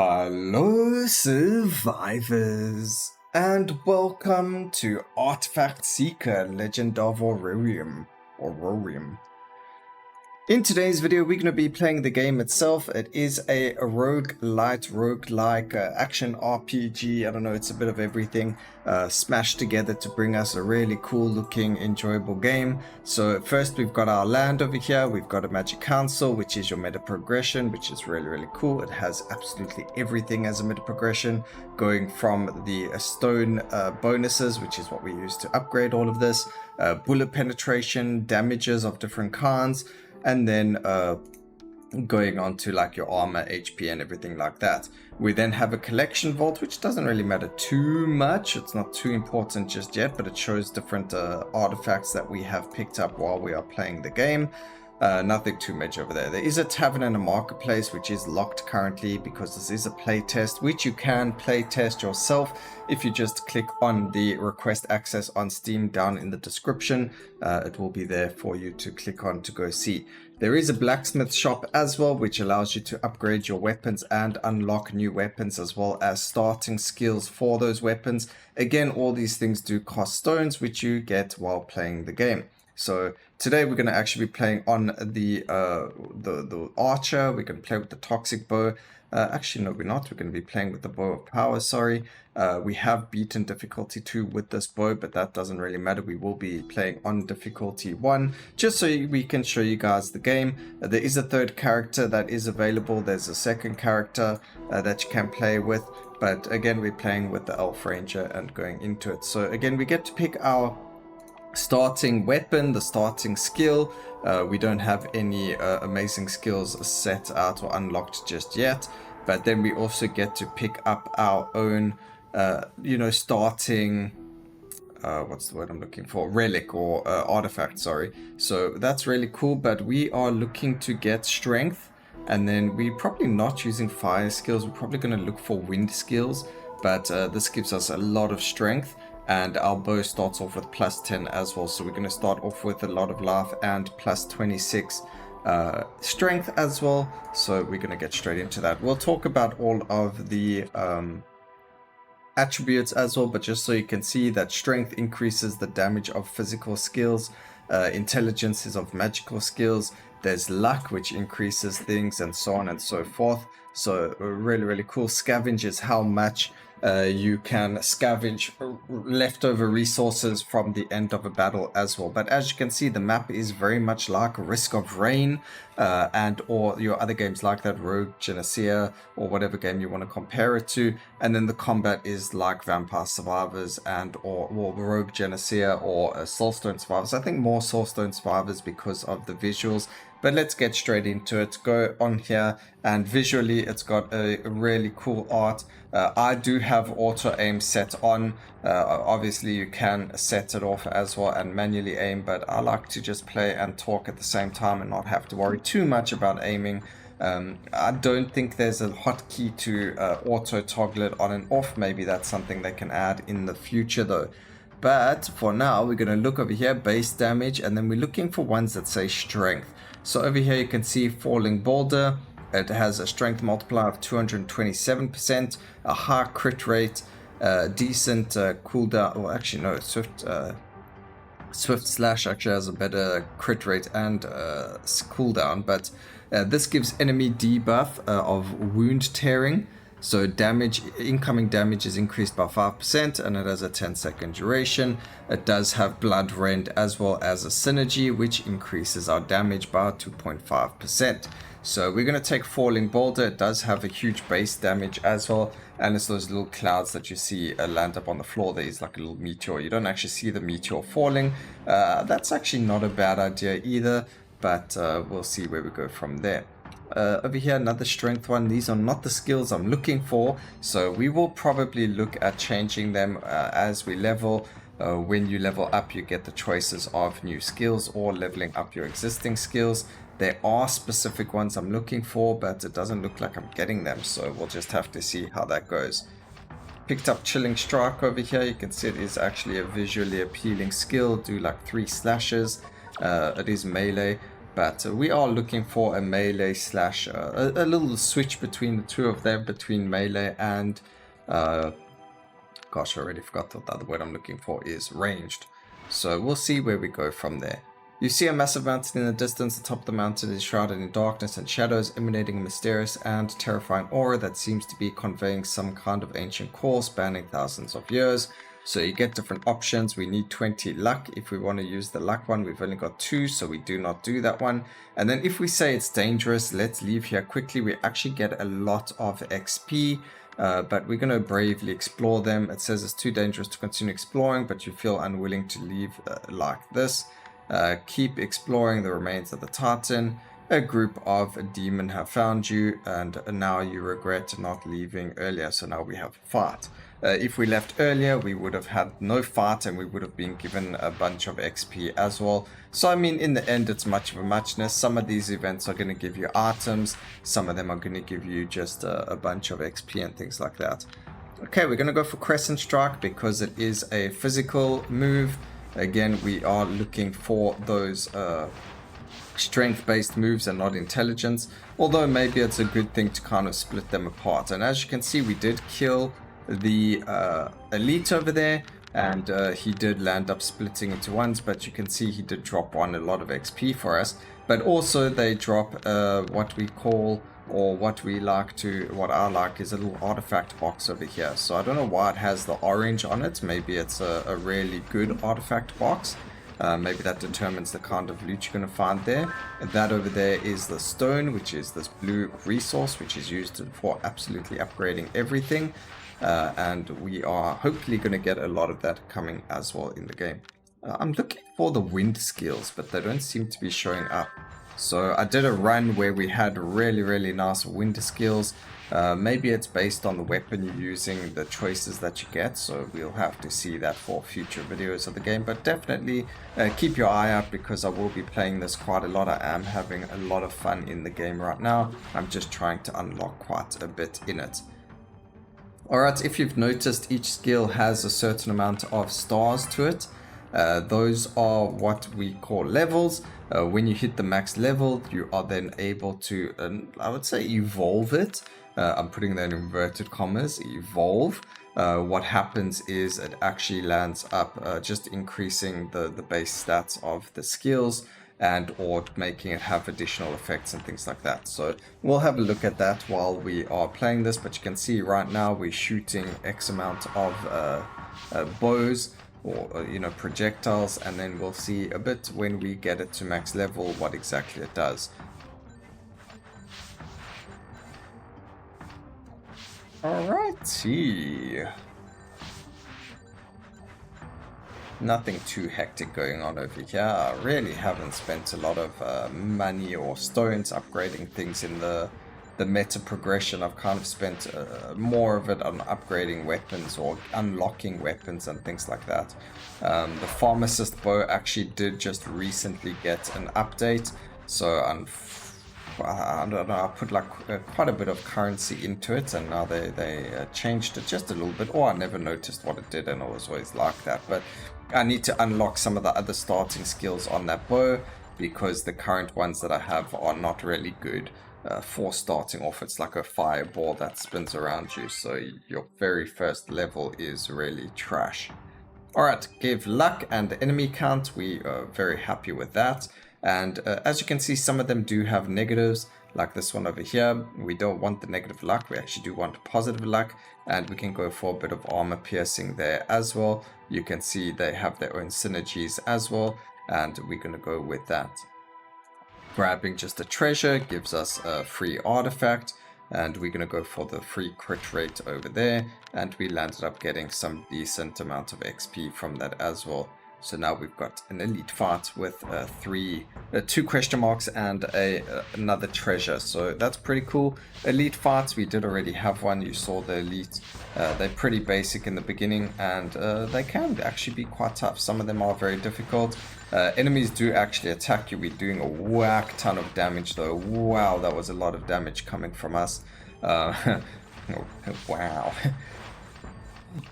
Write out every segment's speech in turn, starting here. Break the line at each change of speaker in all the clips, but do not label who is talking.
Hello, survivors, and welcome to Artifact Seeker Legend of Aurorium. In today's video, we're going to be playing the game itself. It is a roguelike action RPG. I don't know, it's a bit of everything smashed together to bring us a really cool looking, enjoyable game. So first we've got our land over here. We've got a magic council, which is your meta progression, which is really cool. It has absolutely everything as a meta progression, going from the stone bonuses, which is what we use to upgrade all of this, bullet penetration, damages of different kinds, and then going on to like your armor, HP, and everything like that. We then have a collection vault, which doesn't really matter too much. It's not too important just yet, but it shows different artifacts that we have picked up while we are playing the game. Nothing too major over there. There is a tavern and a marketplace, which is locked currently because this is a playtest, which you can playtest yourself if you just click on the request access on Steam down in the description. It will be there for you to click on to go see. There is a blacksmith shop as well, which allows you to upgrade your weapons and unlock new weapons, as well as starting skills for those weapons. Again, all these things do cost stones, which you get while playing the game. So today we're going to actually be playing on the archer. We're going to play with the toxic bow. Actually, no, we're not. We're going to be playing with the bow of power, sorry. We have beaten difficulty 2 with this bow, but that doesn't really matter. We will be playing on difficulty 1, just so we can show you guys the game. There is a third character that is available. There's a second character that you can play with. But again, we're playing with the elf ranger and going into it. So again, we get to pick our starting weapon, the starting skill. We don't have any amazing skills set out or unlocked just yet, but then we also get to pick up our own starting what's the word I'm looking for, relic or artifact, sorry. So that's really cool, but we are looking to get strength, and then we're probably not using fire skills. We're probably going to look for wind skills, but this gives us a lot of strength. And our bow starts off with plus 10 as well. So we're going to start off with a lot of life and plus 26 strength as well. So we're going to get straight into that. We'll talk about all of the attributes as well, but just so you can see that strength increases the damage of physical skills. Intelligence is of magical skills. There's luck, which increases things, and so on and so forth. So really cool. Scavenge is how much you can scavenge leftover resources from the end of a battle as well. But as you can see, the map is very much like Risk of Rain and or your other games like that, Rogue Genesea, or whatever game you want to compare it to. And then the combat is like Vampire Survivors and or Rogue Genesea or Soulstone Survivors. I think more Soulstone Survivors because of the visuals. But let's get straight into it. Go on here, and visually it's got a really cool art. I do have auto aim set on. Obviously you can set it off as well and manually aim, but I like to just play and talk at the same time and not have to worry too much about aiming. I don't think there's a hotkey to auto toggle it on and off. Maybe that's something they can add in the future though. But for now, we're going to look over here, base damage, and then we're looking for ones that say strength. So over here you can see Falling Boulder. It has a strength multiplier of 227%, a high crit rate, decent cooldown. Well, actually no, Swift Slash actually has a better crit rate and cooldown, but this gives enemy debuff of wound tearing. So damage, incoming damage is increased by 5%, and it has a 10-second duration. It does have Blood Rend as well as a synergy, which increases our damage by 2.5%. So we're going to take Falling Boulder. It does have a huge base damage as well, and it's those little clouds that you see land up on the floor. There is like a little meteor. You don't actually see the meteor falling. That's actually not a bad idea either, but we'll see where we go from there. Over here, another strength one. These are not the skills I'm looking for, so we will probably look at changing them as we level. When you level up, you get the choices of new skills or leveling up your existing skills. There are specific ones I'm looking for, but it doesn't look like I'm getting them, so we'll just have to see how that goes. Picked up Chilling Strike over here. You can see it is actually a visually appealing skill. Do like 3 slashes. It is melee. but we are looking for a melee slash a little switch between the two of them, between melee and gosh, I already forgot what the other word I'm looking for is, ranged. So we'll see where we go from there. You see a massive mountain in the distance. The top of the mountain is shrouded in darkness and shadows, emanating a mysterious and terrifying aura that seems to be conveying some kind of ancient call spanning thousands of years. So you get different options. We need 20 luck if we want to use the luck one. We've only got 2, so we do not do that one. And then if we say it's dangerous, let's leave here quickly. We actually get a lot of XP. But we're going to bravely explore them. It says it's too dangerous to continue exploring, but you feel unwilling to leave like this. Keep exploring the remains of the Titan. A group of demon have found you, and now you regret not leaving earlier. So now we have a fight. If we left earlier, we would have had no fight, and we would have been given a bunch of XP as well. So I mean, in the end, it's much of a muchness. Some of these events are going to give you items. Some of them are going to give you just a bunch of XP and things like that. Okay, we're going to go for Crescent Strike because it is a physical move. Again, we are looking for those strength-based moves and not intelligence. Although maybe it's a good thing to kind of split them apart. And as you can see, we did kill the elite over there, and he did land up splitting into ones, but you can see he did drop a lot of XP for us. But also they drop what we call, or what I like is a little artifact box over here. So I don't know why it has the orange on it. Maybe it's a really good artifact box. Maybe that determines the kind of loot you're going to find there. And that over there is the stone, which is this blue resource, which is used for absolutely upgrading everything. And we are hopefully going to get a lot of that coming as well in the game. I'm looking for the wind skills, but they don't seem to be showing up. So I did a run where we had really nice wind skills. Maybe it's based on the weapon you're using, the choices that you get, so we'll have to see that for future videos of the game. But definitely keep your eye out, because I will be playing this quite a lot. I am having a lot of fun in the game right now. I'm just trying to unlock quite a bit in it. Alright, if you've noticed, each skill has a certain amount of stars to it. Those are what we call levels. When you hit the max level, you are then able to, I would say, evolve it. I'm putting that in inverted commas, evolve. What happens is it actually lands up just increasing the base stats of the skills, and or making it have additional effects and things like that. So we'll have a look at that while we are playing this, but you can see right now we're shooting X amount of bows, or projectiles, and then we'll see a bit when we get it to max level what exactly it does. Alrighty. Nothing too hectic going on over here. I really haven't spent a lot of money or stones upgrading things in the meta progression. I've kind of spent more of it on upgrading weapons or unlocking weapons and things like that. The pharmacist bow actually did just recently get an update, so I don't know, I put like quite a bit of currency into it, and now they changed it just a little bit, or I never noticed what it did, and it was always like that. But I need to unlock some of the other starting skills on that bow, because the current ones that I have are not really good for starting off. It's like a fireball that spins around you, so your very first level is really trash. Alright, give luck and enemy count. We are very happy with that. And as you can see, some of them do have negatives, like this one over here. We don't want the negative luck, we actually do want positive luck, and we can go for a bit of armor piercing there as well. You can see they have their own synergies as well, and we're going to go with that. Grabbing just a treasure gives us a free artifact, and we're going to go for the free crit rate over there, and we landed up getting some decent amount of XP from that as well. So now we've got an elite fight with two question marks and another treasure. So that's pretty cool. Elite fights, we did already have one. You saw the elite. They're pretty basic in the beginning, and they can actually be quite tough. Some of them are very difficult. Enemies do actually attack you. We're doing a whack ton of damage though. Wow, that was a lot of damage coming from us. Wow.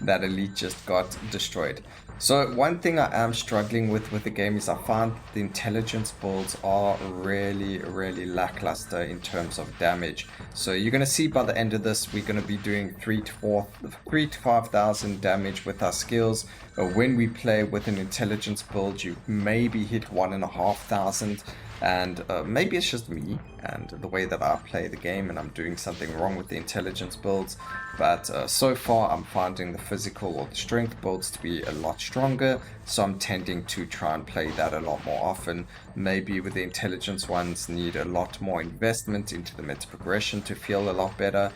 that elite just got destroyed. So one thing I am struggling with the game is I find the intelligence builds are really lackluster in terms of damage. So you're going to see by the end of this, we're going to be doing 3 to 5,000 damage with our skills. When we play with an intelligence build, you maybe hit 1,500. And maybe it's just me and the way that I play the game and I'm doing something wrong with the intelligence builds. But so far I'm finding the physical or the strength builds to be a lot stronger. So I'm tending to try and play that a lot more often. Maybe with the intelligence ones need a lot more investment into the meta progression to feel a lot better.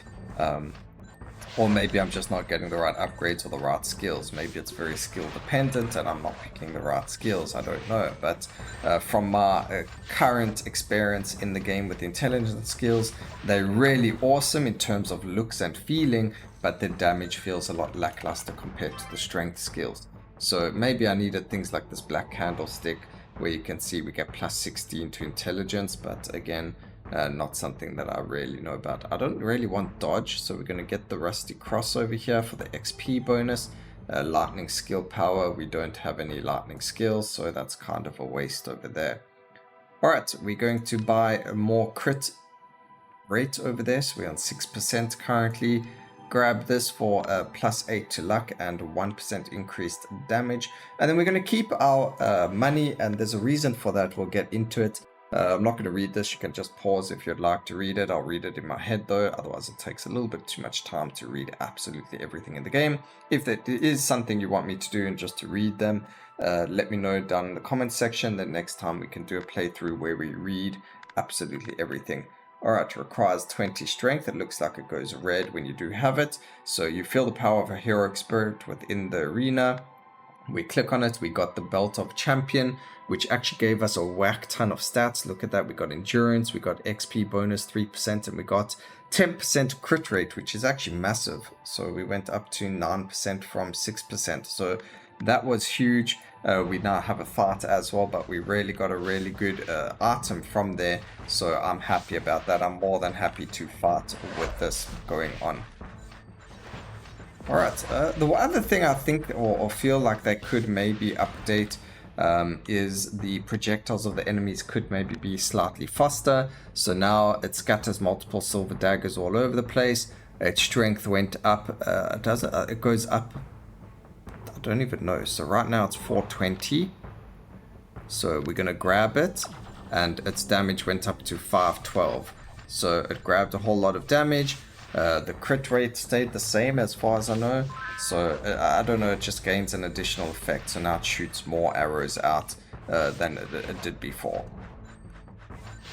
Or maybe I'm just not getting the right upgrades or the right skills. Maybe it's very skill dependent and I'm not picking the right skills. I don't know. But from my current experience in the game with the intelligence skills, they're really awesome in terms of looks and feeling, but the damage feels a lot lackluster compared to the strength skills. So maybe I needed things like this black candlestick where you can see we get plus 16 to intelligence, but again, not something that I really know about. I don't really want dodge, so we're going to get the rusty cross over here for the XP bonus. Lightning skill power, we don't have any lightning skills, so that's kind of a waste over there. Alright, we're going to buy a more crit rate over there, so we're on 6% currently. Grab this for plus 8 to luck and 1% increased damage. And then we're going to keep our money, and there's a reason for that. We'll get into it. I'm not going to read this. You can just pause if you'd like to read it. I'll read it in my head though, otherwise it takes a little bit too much time to read absolutely everything in the game. If that is something you want me to do and just to read them, let me know down in the comments section. Then next time we can do a playthrough where we read absolutely everything. Alright, requires 20 strength. It looks like it goes red when you do have it. So you feel the power of a heroic spirit within the arena. We click on it, we got the belt of champion, which actually gave us a whack ton of stats. Look at that, we got endurance, we got XP bonus 3%, and we got 10% crit rate, which is actually massive. So we went up to 9% from 6%. So that was huge. We now have a fight as well, but we really got a really good item from there. So I'm happy about that. I'm more than happy to fight with this going on. Alright, the other thing I think or feel like they could maybe update is the projectiles of the enemies could maybe be slightly faster. So now it scatters multiple silver daggers all over the place. Its strength went up. It goes up. I don't even know. So right now it's 420. So we're going to grab it. And its damage went up to 512. So it grabbed a whole lot of damage. The crit rate stayed the same as far as I know, so I don't know, it just gains an additional effect, so now it shoots more arrows out than it did before.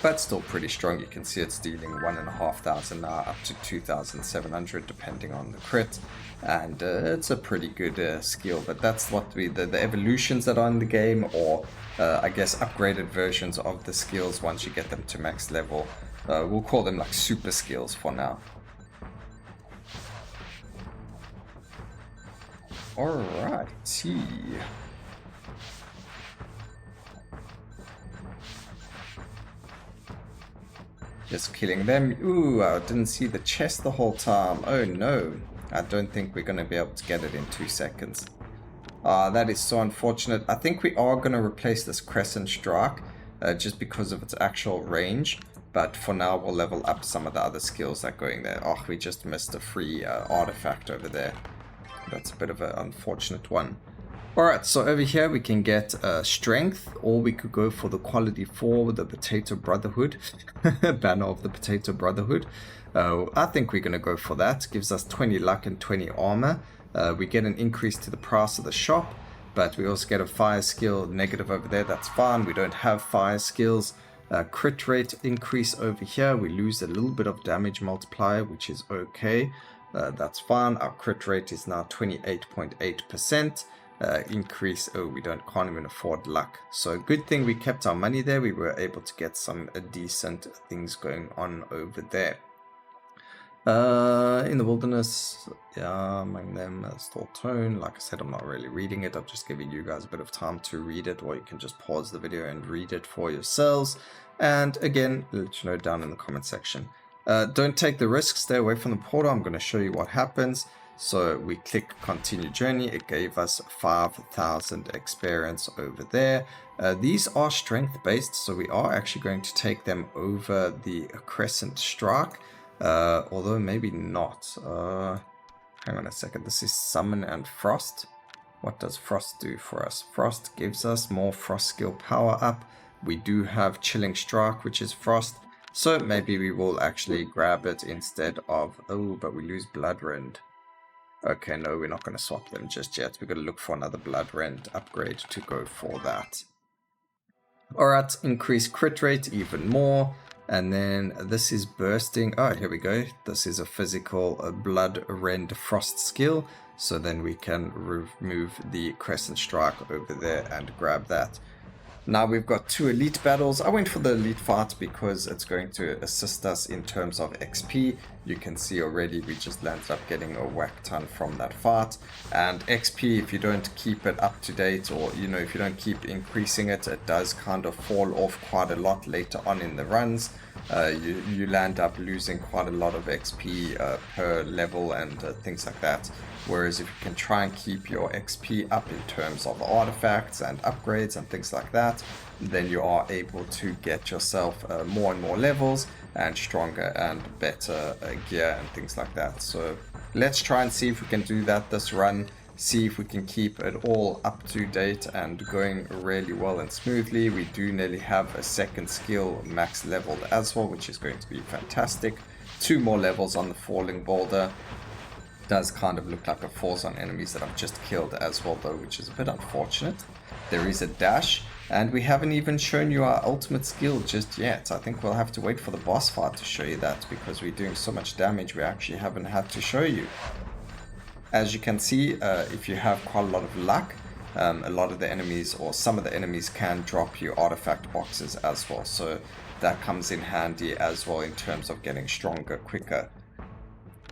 But still pretty strong. You can see it's dealing 1,500 now up to 2,700 depending on the crit, and it's a pretty good skill. But that's what the evolutions that are in the game, or I guess upgraded versions of the skills once you get them to max level. We'll call them like super skills for now. Alrighty. Just killing them. Ooh, I didn't see the chest the whole time. Oh no. I don't think we're going to be able to get it in 2 seconds. That is so unfortunate. I think we are going to replace this Crescent Strike just because of its actual range. But for now, we'll level up some of the other skills that are going there. Oh, we just missed a free artifact over there. That's a bit of an unfortunate one. Alright, so over here we can get strength, or we could go for the quality 4 with the Potato Brotherhood. Banner of the Potato Brotherhood. I think we're going to go for that. Gives us 20 luck and 20 armor. We get an increase to the price of the shop, but we also get a fire skill negative over there. That's fine. We don't have fire skills. Crit rate increase over here. We lose a little bit of damage multiplier, which is okay. That's fine. Our crit rate is now 28.8%. Increase. Oh, we can't even afford luck. So good thing we kept our money there. We were able to get some decent things going on over there. In the wilderness, yeah, among them, Soulstone. Like I said, I'm not really reading it. I'm just giving you guys a bit of time to read it, or you can just pause the video and read it for yourselves. And again, let you know down in the comment section. Don't take the risk. Stay away from the portal. I'm going to show you what happens. So we click continue journey. It gave us 5,000 experience over there. These are strength based, so we are actually going to take them over the crescent strike, although maybe not. Hang on a second. This is summon and frost. What does frost do for us? Frost gives us more frost skill power up. We do have chilling strike, which is frost. So maybe we will actually grab it instead of... Oh, but we lose blood rend. Okay, no, we're not going to swap them just yet. We're going to look for another blood rend upgrade to go for that. Alright, increase crit rate even more. And then this is bursting. Oh, here we go. This is a physical blood rend frost skill. So then we can remove the crescent strike over there and grab that. Now we've got 2 elite battles. I went for the elite fight because it's going to assist us in terms of XP. You can see already we just landed up getting a whack ton from that fight. And XP, if you don't keep it up to date, or if you don't keep increasing it, it does kind of fall off quite a lot later on in the runs. You land up losing quite a lot of XP per level and things like that. Whereas if you can try and keep your XP up in terms of artifacts and upgrades and things like that, then you are able to get yourself more and more levels and stronger and better gear and things like that. So let's try and see if we can do that this run, see if we can keep it all up to date and going really well and smoothly. We do nearly have a second skill max leveled as well, which is going to be fantastic. 2 more levels on the falling boulder. Does kind of look like it falls on enemies that I've just killed as well though, which is a bit unfortunate. There is a dash, and we haven't even shown you our ultimate skill just yet. I think we'll have to wait for the boss fight to show you that, because we're doing so much damage we actually haven't had to show you. As you can see, if you have quite a lot of luck, a lot of the enemies, or some of the enemies, can drop you artifact boxes as well, so that comes in handy as well in terms of getting stronger quicker.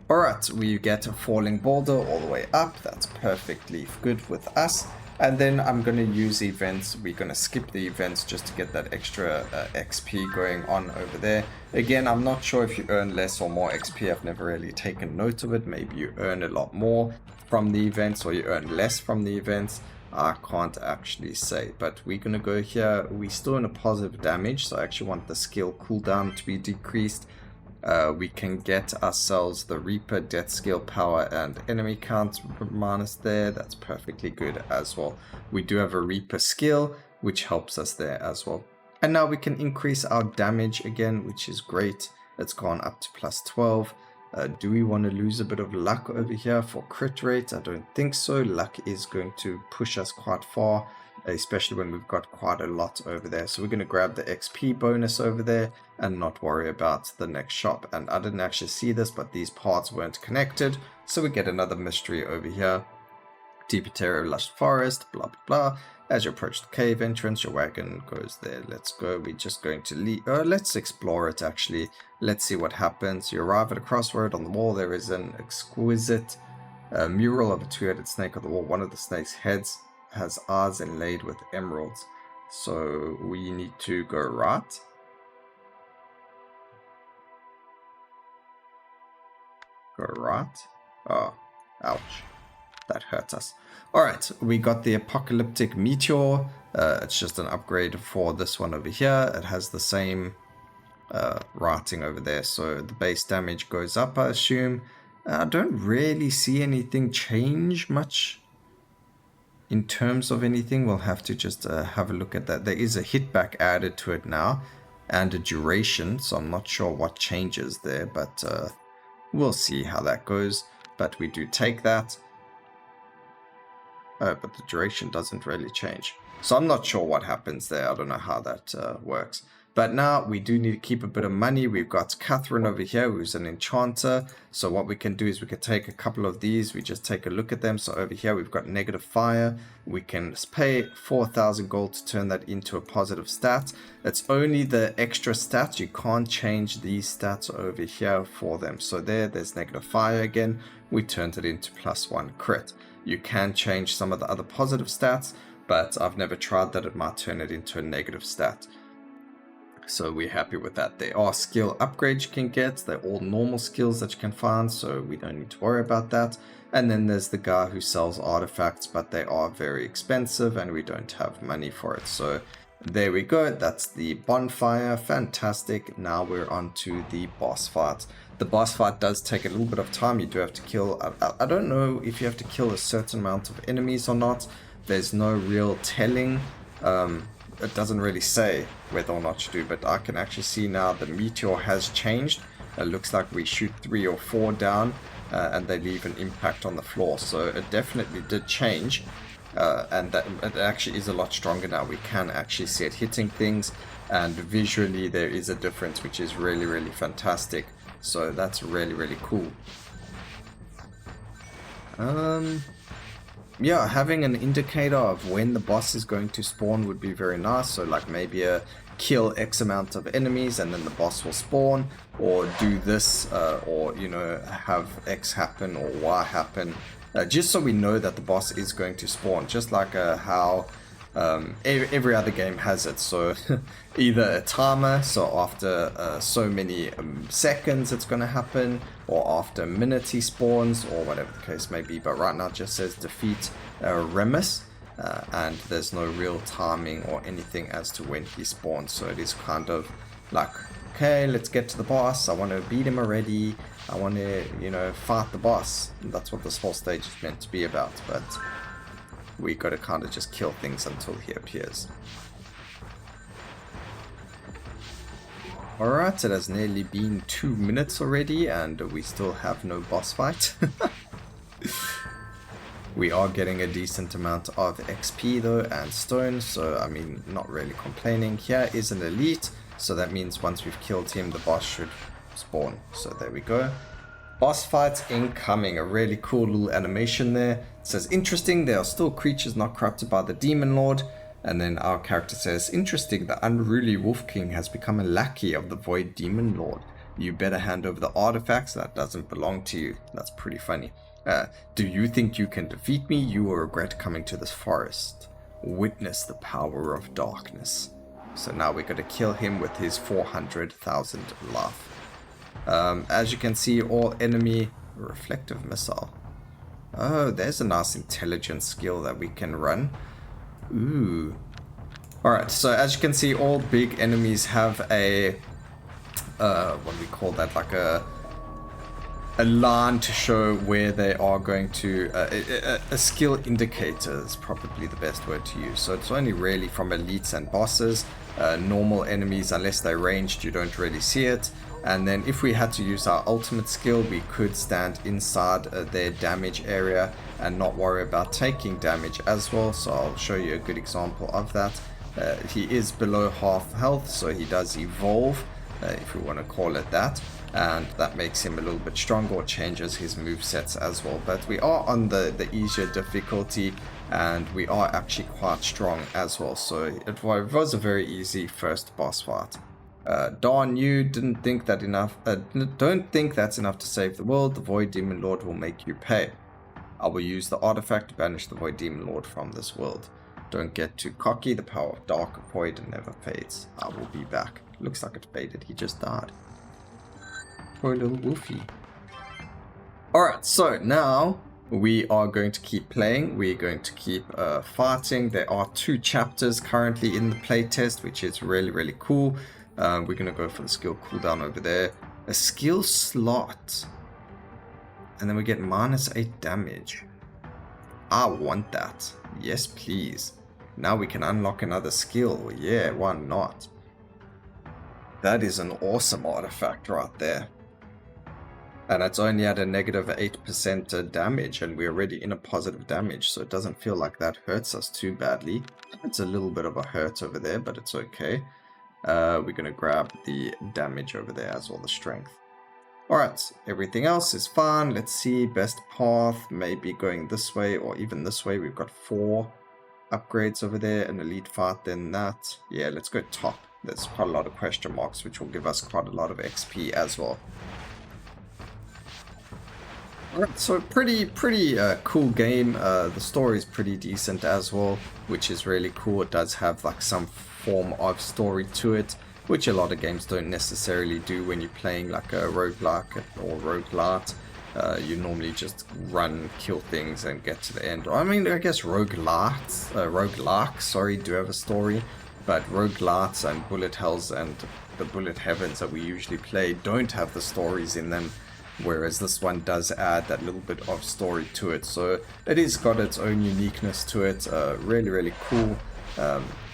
Alright, we get a falling boulder all the way up. That's perfectly good with us. And then I'm going to use events. We're going to skip the events just to get that extra XP going on over there. Again, I'm not sure if you earn less or more XP. I've never really taken note of it. Maybe you earn a lot more from the events, or you earn less from the events. I can't actually say. But we're going to go here. We're still in a positive damage, so I actually want the skill cooldown to be decreased. We can get ourselves the Reaper, death skill, power, and enemy count minus there. That's perfectly good as well. We do have a Reaper skill, which helps us there as well. And now we can increase our damage again, which is great. It's gone up to plus 12. Do we want to lose a bit of luck over here for crit rate? I don't think so. Luck is going to push us quite far, especially when we've got quite a lot over there. So we're going to grab the XP bonus over there and not worry about the next shop. And I didn't actually see this, but these parts weren't connected. So we get another mystery over here. Deep interior lush forest, blah, blah, blah. As you approach the cave entrance, your wagon goes there. Let's go. We're just going to leave. Let's explore it, actually. Let's see what happens. You arrive at a crossroad. On the wall, there is an exquisite mural of a 2-headed snake on the wall. One of the snake's heads has eyes inlaid with emeralds. So we need to go right. Go right. Oh, ouch. That hurt us. Alright, we got the apocalyptic meteor. It's just an upgrade for this one over here. It has the same writing over there, so the base damage goes up, I assume. I don't really see anything change much in terms of anything. We'll have to just have a look at that. There is a hitback added to it now, and a duration, so I'm not sure what changes there, but we'll see how that goes. But we do take that. But the duration doesn't really change. So I'm not sure what happens there. I don't know how that works. But now we do need to keep a bit of money. We've got Catherine over here, who's an enchanter. So what we can do is we can take a couple of these. We just take a look at them. So over here, we've got negative fire. We can pay 4,000 gold to turn that into a positive stat. It's only the extra stats. You can't change these stats over here for them. So there's negative fire again. We turned it into +1 crit. You can change some of the other positive stats, but I've never tried that. It might turn it into a negative stat. So we're happy with that. There are skill upgrades you can get. They're all normal skills that you can find, so we don't need to worry about that. And then there's the guy who sells artifacts, but they are very expensive and we don't have money for it. So there we go. That's the bonfire. Fantastic. Now we're on to the boss fight. The boss fight does take a little bit of time. You do have to kill... I don't know if you have to kill a certain amount of enemies or not. There's no real telling. It doesn't really say whether or not you do, but I can actually see now the meteor has changed. It looks like we shoot 3 or 4 down and they leave an impact on the floor. So it definitely did change, and that it actually is a lot stronger now. We can actually see it hitting things, and visually there is a difference, which is really, really fantastic. So that's really, really cool. Yeah, having an indicator of when the boss is going to spawn would be very nice. So like maybe a kill X amount of enemies and then the boss will spawn, or do this, or you know, have X happen or Y happen, just so we know that the boss is going to spawn, just like how every other game has it. So either a timer, so after so many seconds it's going to happen, or after a minute he spawns, or whatever the case may be. But right now it just says defeat Remus, and there's no real timing or anything as to when he spawns. So it is kind of like, okay, let's get to the boss. I want to beat him already. I want to, you know, fight the boss. And that's what this whole stage is meant to be about. But we got to kind of just kill things until he appears. Alright, it has nearly been 2 minutes already and we still have no boss fight. We are getting a decent amount of XP though and stone, so I mean, not really complaining. Here is an elite, so that means once we've killed him the boss should spawn. So there we go. Boss fights incoming. A really cool little animation there. It says, interesting, there are still creatures not corrupted by the Demon Lord. And then our character says, interesting, the unruly Wolf King has become a lackey of the Void Demon Lord. You better hand over the artifacts, that doesn't belong to you. That's pretty funny. Do you think you can defeat me? You will regret coming to this forest. Witness the power of darkness. So now we're going to kill him with his 400,000 life. As you can see, all enemy reflective missile. Oh, there's a nice intelligence skill that we can run. Ooh. Alright, so as you can see, all big enemies have a what do we call that, like a line to show where they are going to, a skill indicator is probably the best word to use. So it's only really from elites and bosses. Normal enemies, unless they're ranged, you don't really see it. And then if we had to use our ultimate skill, we could stand inside their damage area and not worry about taking damage as well. So I'll show you a good example of that. He is below half health, so he does evolve, if we want to call it that. And that makes him a little bit stronger, or changes his movesets as well. But we are on the easier difficulty, and we are actually quite strong as well. So it was a very easy first boss fight. Darn you, didn't think that enough. Don't think that's enough to save the world. The Void Demon Lord will make you pay. I will use the artifact to banish the Void Demon Lord from this world. Don't get too cocky. The power of Dark Void never fades. I will be back. Looks like it faded. He just died. Poor little Wolfie. Alright, so now we are going to keep playing. We're going to keep fighting. There are 2 chapters currently in the playtest, which is really, really cool. We're going to go for the skill cooldown over there. A skill slot. And then we get -8 damage. I want that. Yes, please. Now we can unlock another skill. Yeah, why not? That is an awesome artifact right there. And it's only at a -8% damage, and we're already in a positive damage, so it doesn't feel like that hurts us too badly. It's a little bit of a hurt over there, but it's okay. We're going to grab the damage over there as well, the strength. Alright, everything else is fine. Let's see, best path, maybe going this way or even this way. We've got 4 upgrades over there, an elite fight, then that. Yeah, let's go top. There's quite a lot of question marks, which will give us quite a lot of XP as well. Alright, so pretty cool game. The story is pretty decent as well, which is really cool. It does have like some form of story to it. which a lot of games don't necessarily do when you're playing like a roguelike or roguelite. You normally just run, kill things, and get to the end. I mean, I guess roguelikes, sorry, do have a story, but roguelites and bullet hells and the bullet heavens that we usually play don't have the stories in them, whereas this one does add that little bit of story to it. So it has got its own uniqueness to it. Really, really cool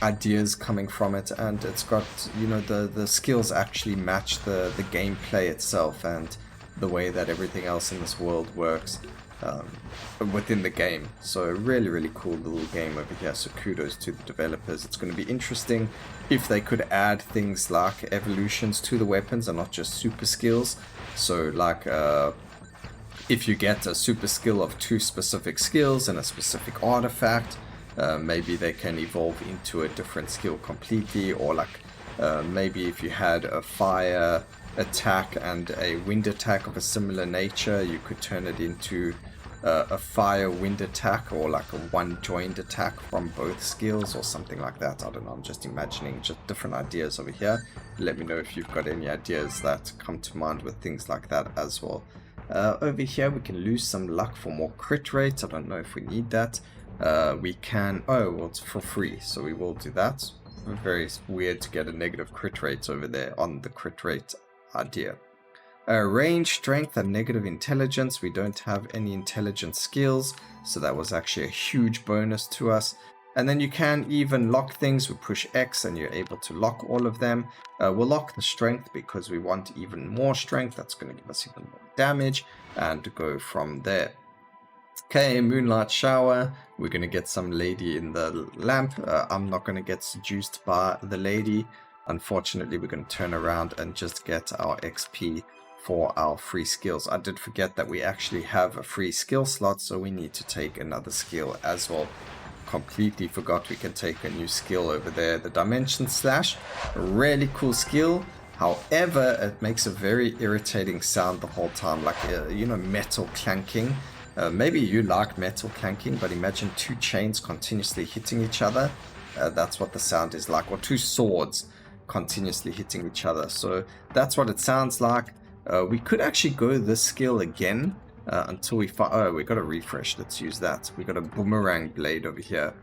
ideas coming from it, and it's got, you know, the skills actually match the gameplay itself and the way that everything else in this world works within the game. So really, really cool little game over here. So kudos to the developers. It's going to be interesting if they could add things like evolutions to the weapons and not just super skills. So like if you get a super skill of 2 specific skills and a specific artifact, maybe they can evolve into a different skill completely, or like maybe if you had a fire attack and a wind attack of a similar nature, you could turn it into a fire wind attack, or like a one joined attack from both skills or something like that. I don't know, I'm just imagining just different ideas over here. Let me know if you've got any ideas that come to mind with things like that as well. Over here we can lose some luck for more crit rates. I don't know if we need that. We can, oh well, it's for free, so we will do that. Very weird to get a negative crit rate over there on the crit rate idea. Range, strength, and negative intelligence. We don't have any intelligence skills, so that was actually a huge bonus to us. And then you can even lock things. We push X and you're able to lock all of them. We'll lock the strength because we want even more strength. That's going to give us even more damage, and go from there. Okay, Moonlight Shower. We're going to get some lady in the lamp. I'm not going to get seduced by the lady. Unfortunately, we're going to turn around and just get our XP for our free skills. I did forget that we actually have a free skill slot, so we need to take another skill as well. Completely forgot we can take a new skill over there. The Dimension Slash, a really cool skill. However, it makes a very irritating sound the whole time, like, you know, metal clanking. Maybe you like metal clanking, but imagine 2 chains continuously hitting each other. That's what the sound is like, or 2 swords continuously hitting each other. So that's what it sounds like. We could actually go this skill again until we find... Oh, we got a refresh. Let's use that. We got a boomerang blade over here.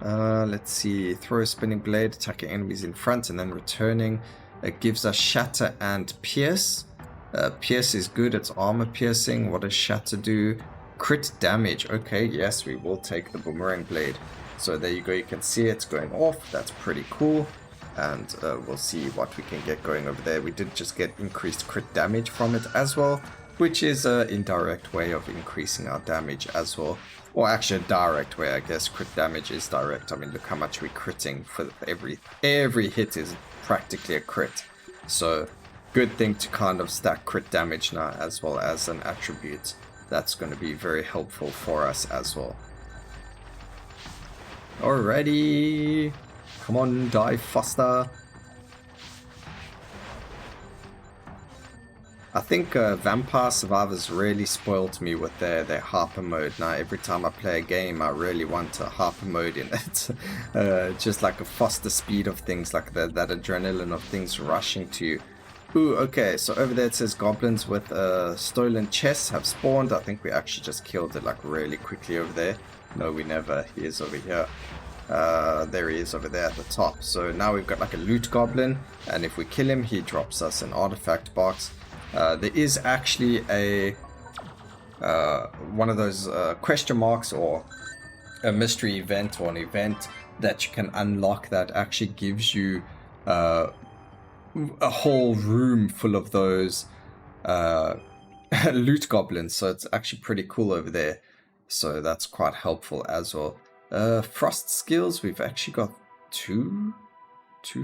Let's see. Throw a spinning blade, attacking enemies in front and then returning. It gives us shatter and pierce. Pierce is good. It's armor piercing. What does shatter do? Crit damage. Okay, yes, we will take the boomerang blade. So there you go. You can see it's going off. That's pretty cool. And we'll see what we can get going over there. We did just get increased crit damage from it as well, which is an indirect way of increasing our damage as well. Or actually a direct way, I guess. Crit damage is direct. I mean, look how much we're critting for every hit is practically a crit. So good thing to kind of stack crit damage now as well as an attribute. That's going to be very helpful for us as well. Alrighty. Come on, die faster. I think Vampire Survivors really spoiled me with their Harper mode. Now, every time I play a game, I really want a Harper mode in it. Just like a faster speed of things, like that adrenaline of things rushing to you. Ooh, okay, so over there it says goblins with stolen chests have spawned. I think we actually just killed it like really quickly over there. No, we never. He is over here. There he is over there at the top. So now we've got like a loot goblin, and if we kill him, he drops us an artifact box. There is actually a one of those question marks or a mystery event or an event that you can unlock that actually gives you a whole room full of those loot goblins. So it's actually pretty cool over there. So that's quite helpful as well. Frost skills, we've actually got two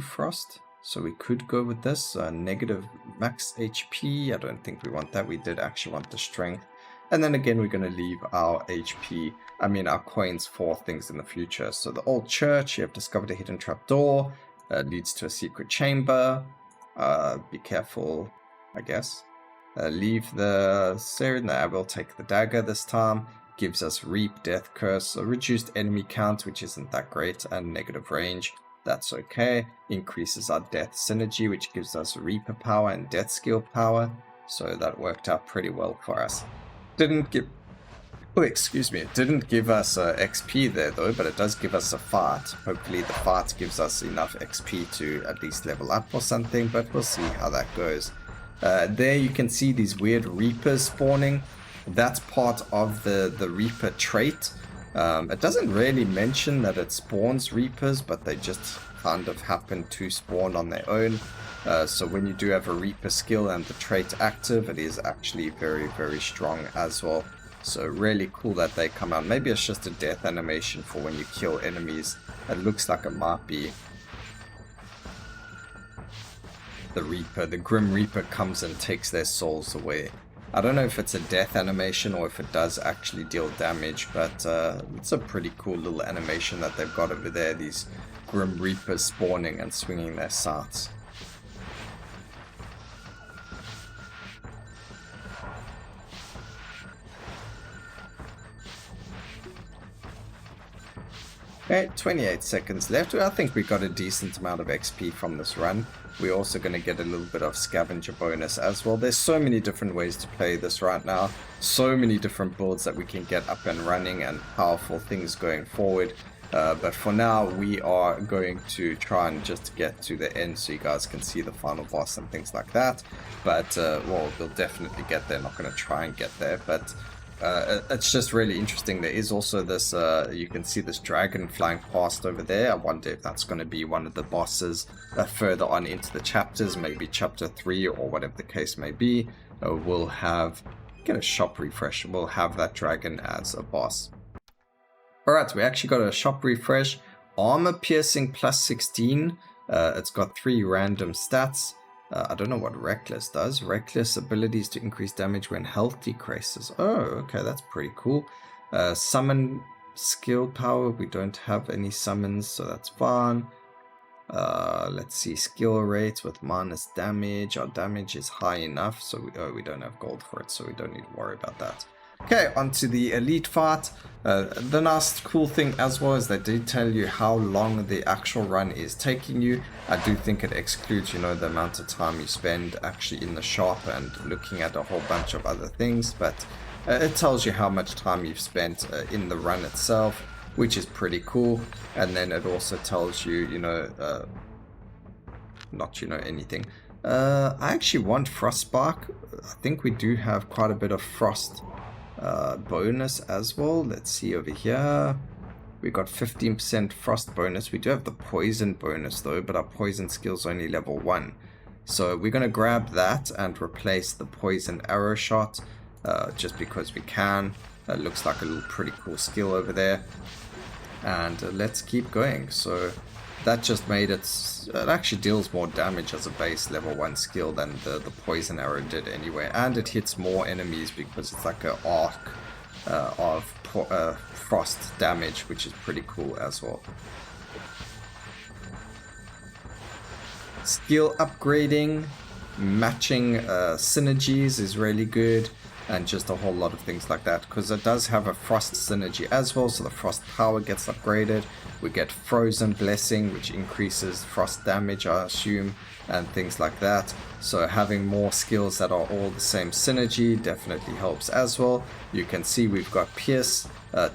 frost. So we could go with this. Negative max HP. I don't think we want that. We did actually want the strength. And then again, we're going to leave our HP, our coins for things in the future. So the old church, you have discovered a hidden trapdoor. Leads to a secret chamber. Be careful, I guess. Leave the Siren. I will take the dagger this time. Gives us Reap, Death Curse, a reduced enemy count, which isn't that great, and negative range. That's okay. Increases our death synergy, which gives us Reaper power and death skill power. So that worked out pretty well for us. Didn't give... Oh, excuse me. It didn't give us XP there, though, but it does give us a fart. Hopefully the fart gives us enough XP to at least level up or something, but we'll see how that goes. There you can see these weird Reapers spawning. That's part of the Reaper trait. It doesn't really mention that it spawns Reapers, but they just kind of happen to spawn on their own. So when you do have a Reaper skill and the trait active, it is actually very, very strong as well. So really cool that they come out. Maybe it's just a death animation for when you kill enemies. It looks like it might be the Reaper. The Grim Reaper comes and takes their souls away. I don't know if it's a death animation or if it does actually deal damage, but it's a pretty cool little animation that they've got over there. These Grim Reapers spawning and swinging their scythes. Okay, 28 seconds left. I think we got a decent amount of XP from this run. We're also going to get a little bit of scavenger bonus as well. There's so many different ways to play this right now. So many different builds that we can get up and running and powerful things going forward. But for now, we are going to try and just get to the end so you guys can see the final boss and things like that. But, well, we'll definitely get there. Not going to try and get there, but... it's just really interesting. There is also this, you can see this dragon flying past over there. I wonder if that's going to be one of the bosses further on into the chapters, maybe chapter 3 or whatever the case may be. We'll have, get a shop refresh, we'll have that dragon as a boss. Alright, we actually got a shop refresh. Armor piercing plus 16. It's got 3 random stats. I don't know what Reckless does. Reckless abilities to increase damage when health decreases. Oh, okay, that's pretty cool. Summon skill power. We don't have any summons, so that's fine. Let's see, skill rates with minus damage. Our damage is high enough, so we don't have gold for it, so we don't need to worry about that. Okay, onto the elite fight. The nice cool thing as well is they did tell you how long the actual run is taking you. I do think it excludes, you know, the amount of time you spend actually in the shop and looking at a whole bunch of other things, but it tells you how much time you've spent in the run itself, which is pretty cool. And then it also tells you, you know, not, you know, anything. I actually want Frost Spark. I think we do have quite a bit of Frost bonus as well. Let's see over here. We got 15% frost bonus. We do have the poison bonus though, but our poison skill's only level 1. So we're going to grab that and replace the poison arrow shot just because we can. That looks like a little pretty cool skill over there. And let's keep going. So that just made it actually deals more damage as a base level 1 skill than the poison arrow did anyway, and it hits more enemies because it's like an arc of frost damage, which is pretty cool as well. Skill upgrading, matching synergies is really good, and just a whole lot of things like that, because it does have a frost synergy as well, so the frost power gets upgraded. We get frozen blessing, which increases frost damage, I assume, and things like that. So having more skills that are all the same synergy definitely helps as well. You can see we've got pierce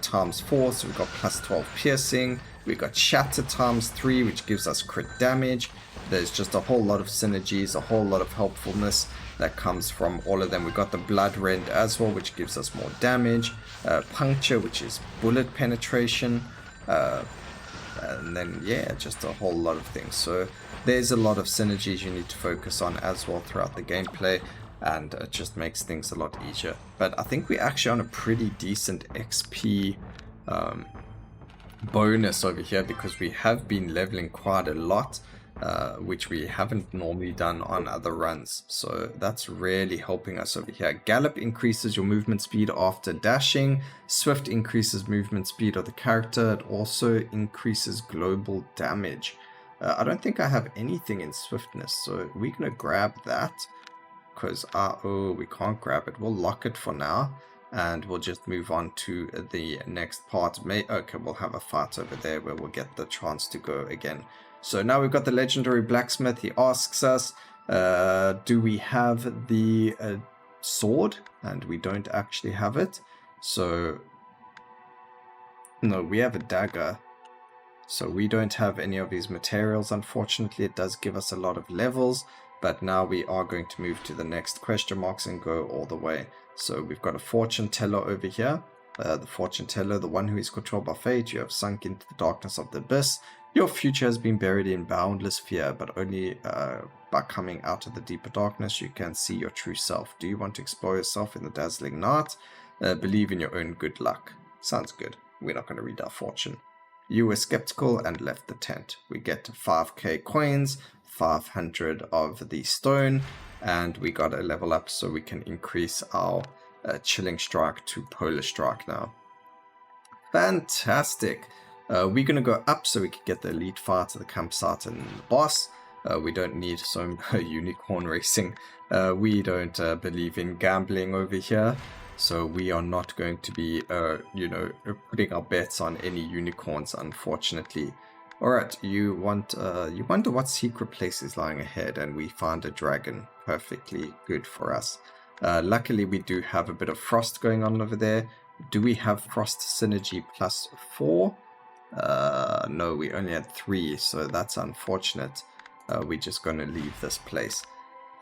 times 4, so we've got plus 12 piercing. We've got shatter times 3, which gives us crit damage. There's just a whole lot of synergies, a whole lot of helpfulness that comes from all of them. We've got the blood rend as well, which gives us more damage. Puncture, which is bullet penetration. And then, yeah, just a whole lot of things. So there's a lot of synergies you need to focus on as well throughout the gameplay, and it just makes things a lot easier. But I think we're actually on a pretty decent XP bonus over here, because we have been leveling quite a lot, which we haven't normally done on other runs. So that's really helping us over here. Gallop increases your movement speed after dashing. Swift increases movement speed of the character. It also increases global damage. I don't think I have anything in swiftness, so we're going to grab that, because oh, we can't grab it. We'll lock it for now, and we'll just move on to the next part. Okay, we'll have a fight over there where we'll get the chance to go again. So now we've got the legendary blacksmith. He asks us, do we have the sword? And we don't actually have it. So, no, we have a dagger. So we don't have any of these materials, unfortunately. It does give us a lot of levels, but now we are going to move to the next question marks and go all the way. So we've got a fortune teller over here. The fortune teller, the one who is controlled by fate. You have sunk into the darkness of the abyss. Your future has been buried in boundless fear, but only by coming out of the deeper darkness you can see your true self. Do you want to explore yourself in the dazzling night? Believe in your own good luck. Sounds good. We're not going to read our fortune. You were skeptical and left the tent. We get 5k coins, 500 of the stone, and we got a level up so we can increase our chilling strike to polar strike now. Fantastic. We're going to go up so we can get the elite fight to the campsite and the boss. We don't need some unicorn racing. We don't believe in gambling over here. So we are not going to be, putting our bets on any unicorns, unfortunately. Alright, you wonder what secret place is lying ahead, and we found a dragon. Perfectly good for us. Luckily, we do have a bit of frost going on over there. Do we have frost synergy plus 4? No, we only had 3, so that's unfortunate. We're just going to leave this place.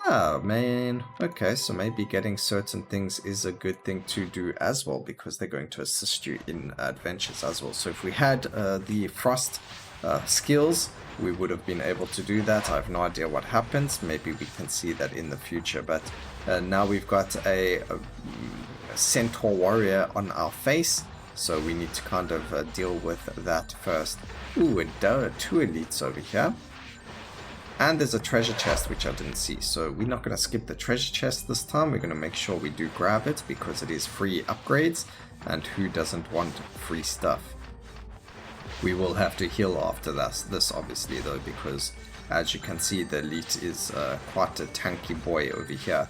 Oh man, okay, so maybe getting certain things is a good thing to do as well, because they're going to assist you in adventures as well. So if we had the frost skills, we would have been able to do that. I have no idea what happens. Maybe we can see that in the future, but now we've got a centaur warrior on our face, so we need to kind of deal with that first. Ooh, and 2 elites over here. And there's a treasure chest, which I didn't see. So we're not going to skip the treasure chest this time. We're going to make sure we do grab it, because it is free upgrades. And who doesn't want free stuff? We will have to heal after this obviously, though, because as you can see, the elite is quite a tanky boy over here.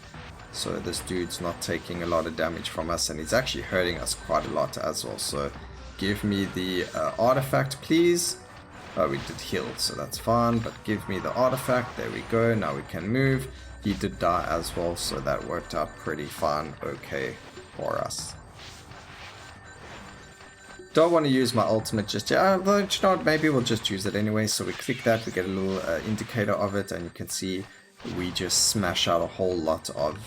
So this dude's not taking a lot of damage from us, and he's actually hurting us quite a lot as well. So give me the artifact, please. Oh, we did heal, so that's fine, but give me the artifact. There we go. Now we can move. He did die as well, so that worked out pretty fine. Okay for us. Don't want to use my ultimate just yet. But you know what, maybe we'll just use it anyway. So we click that, we get a little indicator of it, and you can see we just smash out a whole lot of,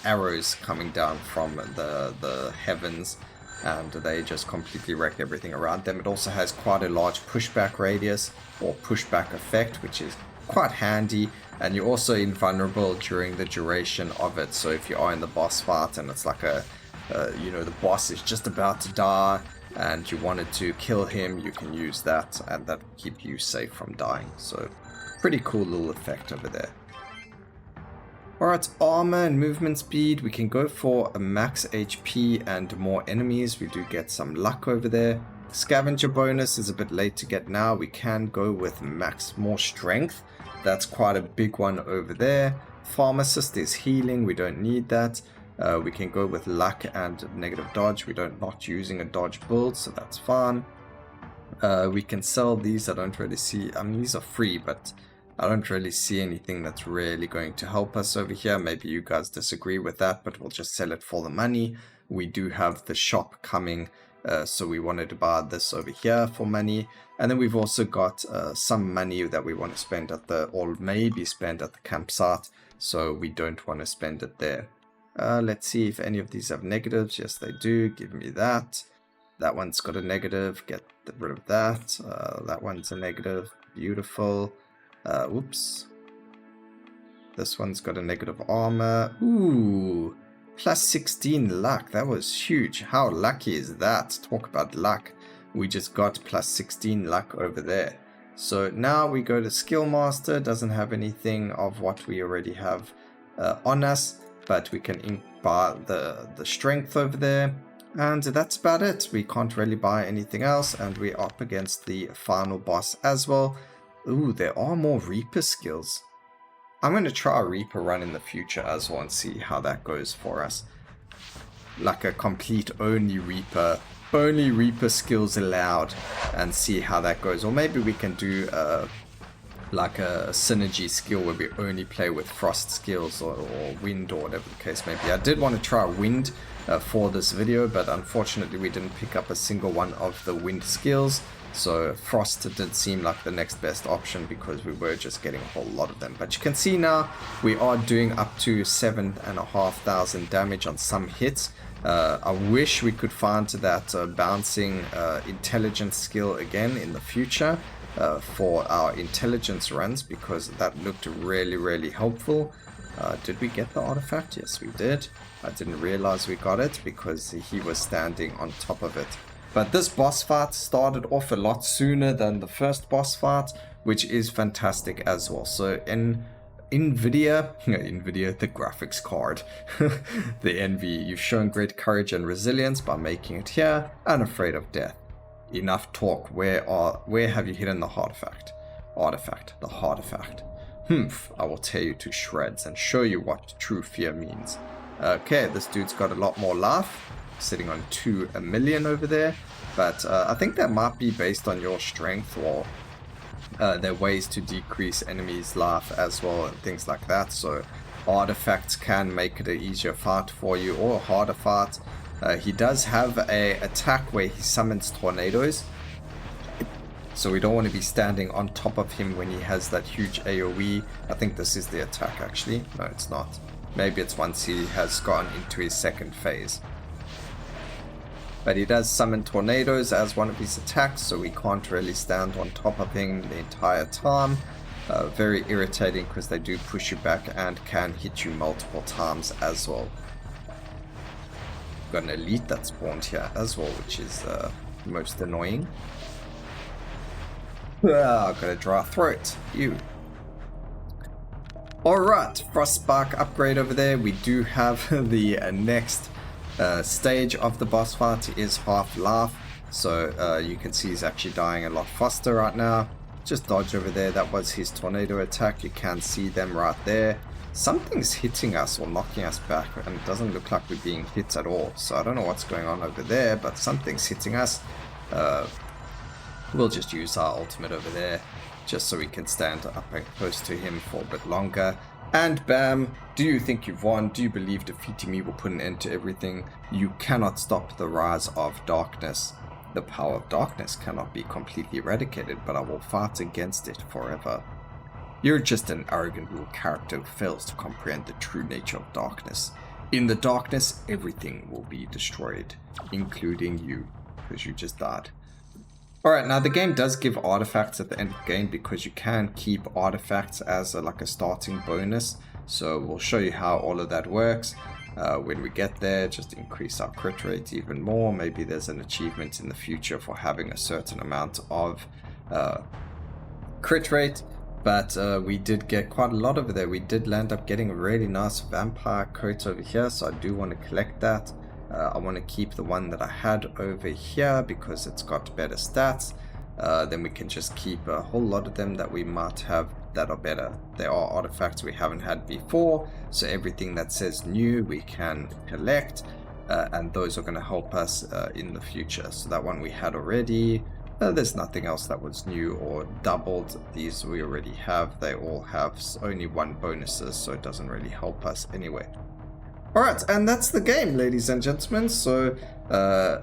arrows coming down from the heavens. And they just completely wreck everything around them. It also has quite a large pushback radius or pushback effect, which is quite handy. And you're also invulnerable during the duration of it. So if you are in the boss fight and it's like the boss is just about to die and you wanted to kill him, you can use that, and that will keep you safe from dying. So pretty cool little effect over there. Alright, armor and movement speed. We can go for a max HP and more enemies. We do get some luck over there. Scavenger bonus is a bit late to get now. We can go with more strength. That's quite a big one over there. Farm assist is healing. We don't need that. We can go with luck and negative dodge. We're not using a dodge build, so that's fine. We can sell these. I don't really see. I mean, these are free, but I don't really see anything that's really going to help us over here. Maybe you guys disagree with that, but we'll just sell it for the money. We do have the shop coming, so we wanted to buy this over here for money. And then we've also got some money that we want to spend or maybe spend at the campsite, so we don't want to spend it there. Let's see if any of these have negatives. Yes, they do. Give me that. That one's got a negative. Get rid of that. That one's a negative. Beautiful. Whoops. This one's got a negative armor. Ooh, plus 16 luck. That was huge. How lucky is that? Talk about luck. We just got plus 16 luck over there. So now we go to Skill Master. Doesn't have anything of what we already have on us, but we can buy the strength over there. And that's about it. We can't really buy anything else, and we're up against the final boss as well. Ooh, there are more Reaper skills. I'm going to try a Reaper run in the future as well and see how that goes for us. Like a complete only Reaper only Reaper skills allowed and see how that goes. Or maybe we can do like a synergy skill where we only play with frost skills or wind or whatever the case may be. I did want to try wind for this video, but unfortunately we didn't pick up a single one of the wind skills. So frost did seem like the next best option because we were just getting a whole lot of them. But you can see now we are doing up to 7,500 damage on some hits. I wish we could find that bouncing intelligence skill again in the future for our intelligence runs, because that looked really helpful. Did we get the artifact? Yes, we did. I didn't realize we got it because he was standing on top of it. But this boss fight started off a lot sooner than the first boss fight, which is fantastic as well. So in NVIDIA, the graphics card, the Envy, you've shown great courage and resilience by making it here, unafraid of death. Enough talk. Where have you hidden the artifact? The artifact. I will tear you to shreds and show you what true fear means. Okay, this dude's got a lot more life, sitting on 2 million over there, but I think that might be based on your strength, or there are ways to decrease enemies' life as well and things like that. So artifacts can make it an easier fight for you or a harder fight. He does have a attack where he summons tornadoes, so we don't want to be standing on top of him when he has that huge AoE. I think this is the attack actually. No, it's not. Maybe it's once he has gone into his second phase. But he does summon tornadoes as one of his attacks, so we can't really stand on top of him the entire time. Very irritating because they do push you back and can hit you multiple times as well. Got an elite that spawned here as well, which is most annoying. Got a dry throat. You. Alright, Frostbark upgrade over there. We do have the next stage of the boss fight is half life. So you can see he's actually dying a lot faster right now. Just dodge over there. That was his tornado attack. You can see them right there. Something's hitting us or knocking us back, and it doesn't look like we're being hit at all. So I don't know what's going on over there, but something's hitting us. We'll just use our ultimate over there, just so we can stand up and close to him for a bit longer. And bam! Do you think you've won? Do you believe defeating me will put an end to everything? You cannot stop the rise of darkness. The power of darkness cannot be completely eradicated, but I will fight against it forever. You're just an arrogant little character who fails to comprehend the true nature of darkness. In the darkness, everything will be destroyed, including you, because you just died. Alright, now the game does give artifacts at the end of the game, because you can keep artifacts as like a starting bonus. So we'll show you how all of that works. When we get there, just increase our crit rate even more. Maybe there's an achievement in the future for having a certain amount of crit rate. But we did get quite a lot over there. We did land up getting a really nice vampire coat over here, so I do want to collect that. I want to keep the one that I had over here because it's got better stats. Then we can just keep a whole lot of them that we might have that are better. There are artifacts we haven't had before, so everything that says new we can collect, and those are going to help us in the future. So that one we had already. There's nothing else that was new or doubled. These we already have. They all have only 1 bonuses, so it doesn't really help us anyway. Alright, and that's the game, ladies and gentlemen. So the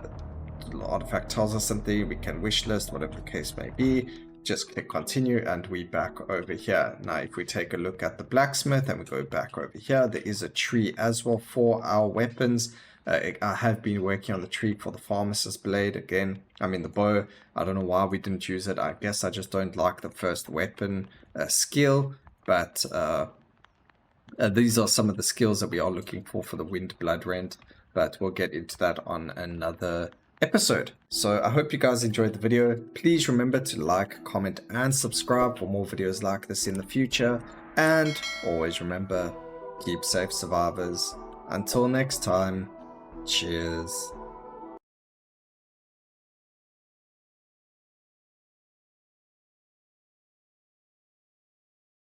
artifact tells us something, we can wishlist, whatever the case may be. Just click continue and we back over here. Now if we take a look at the blacksmith and we go back over here, there is a tree as well for our weapons. I have been working on the tree for the pharmacist blade again. I mean the bow. I don't know why we didn't use it. I guess I just don't like the first weapon skill. But these are some of the skills that we are looking for the wind blood rend. But we'll get into that on another episode. So I hope you guys enjoyed the video. Please remember to like, comment and subscribe for more videos like this in the future. And always remember, keep safe survivors. Until next time. Cheers.